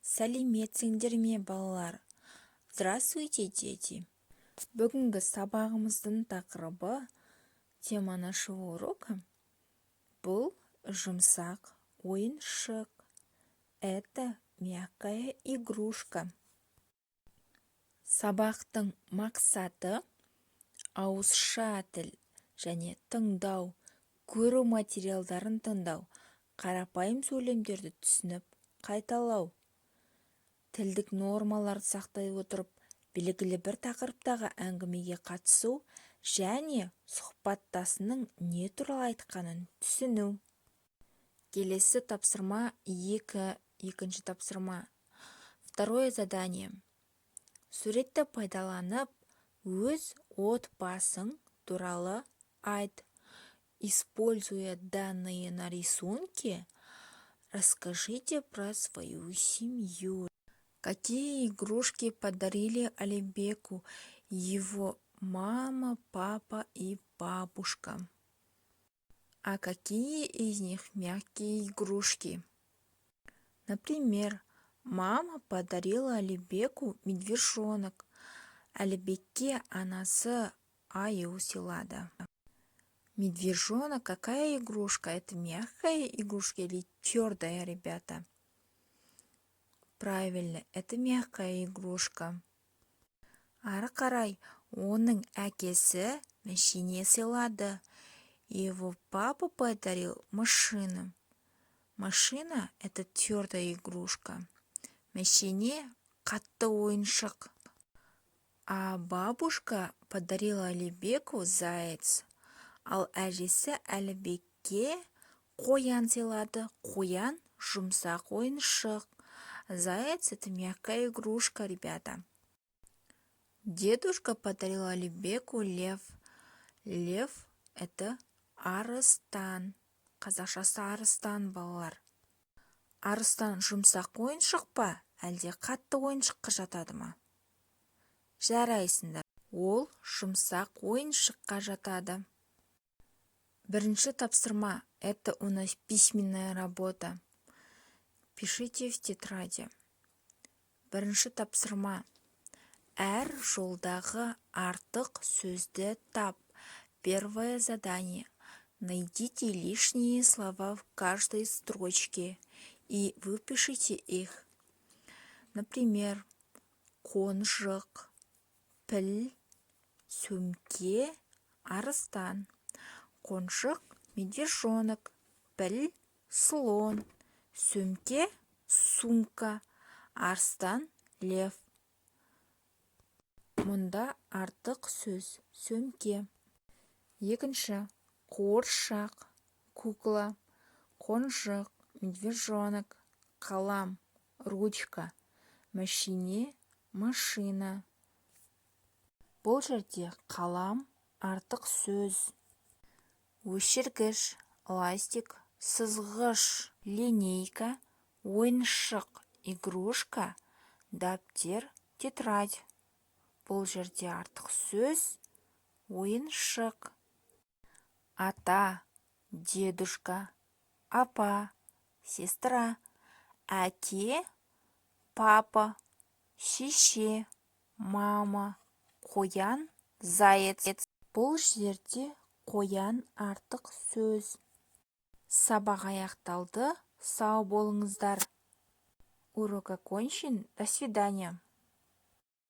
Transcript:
Сәлеметсіңдер ме, балалар? Здравствуйте, дети! Бүгінгі сабағымыздың тақырыбы тема нашего урока бұл жұмсақ ойыншық. Это мягкая игрушка. Сабақтың мақсаты ауызша тіл және тыңдау, көру материалдарын тыңдау, қарапайым сөйлемдерді түсініп, қайталау. Тілдік нормаларды сақтай отырып, белгілі бір тақырыптағы әңгімеге қатысу және сұхбаттасының не туралы айтқанын түсіну. Келесі тапсырма екінші тапсырма. Второе задание. Суретті пайдаланып, өз отбасың туралы айт. Используя данные на рисунке, расскажите про свою семью. Какие игрушки подарили Алибеку его мама, папа и бабушка? А какие из них мягкие игрушки? Например, мама подарила Алибеку медвежонок. Алибекке анасы аю сыйлады. Медвежонок какая игрушка? Это мягкая игрушка или твердая, ребята? Правильно, это мягкая игрушка. Ары қарай, оның әкесі машине сыйлады. Его папа подарил машину. Машина – это твердая игрушка. Машине – қатты ойыншық. А бабушка подарила Алибеку заяц. Ал әжесі Алибекке қоян сыйлады. Қоян – жұмсақ ойыншық. Заяц – это мягкая игрушка, ребята. Дедушка подарил Алибеку лев. Лев – это арыстан. Қазақшасы арыстан, балалар. Арыстан жұмсақ ойыншық па, әлде қатты ойыншыққа жатады ма? Жарайсыңдар. Ол жұмсақ ойыншыққа жатады. Бірінші тапсырма. Это у нас письменная работа. Пишите в тетради. Бірінші тапсырма. Әр жолдағы артық сөзді тап. Первое задание. Найдите лишние слова в каждой строчке и выпишите их. Например, қонжық, піл, сөмке, арыстан. Қонжық – медвежонок, піл – слон. Сөмке – сумка, арыстан – лев. Мұнда артық сөз сөмке. Екінші. Қуыршақ, кукла, қонжық, медвежонок, қалам, ручка, машине, машина. Бұл жерде қалам артық сөз. Өшіргіш, ластик, сызғыш, линейка, ойыншық, игрушка, даптер, тетрадь. Бұл жерде артық сөз, ойыншық. Ата, дедушка, апа, сестра, әке, папа, шеше, мама, қоян, заяц. Бұл жерде қоян артық сөз. Сабақ аяқталды. Сау болыңыздар. Урок окончен. До свидания.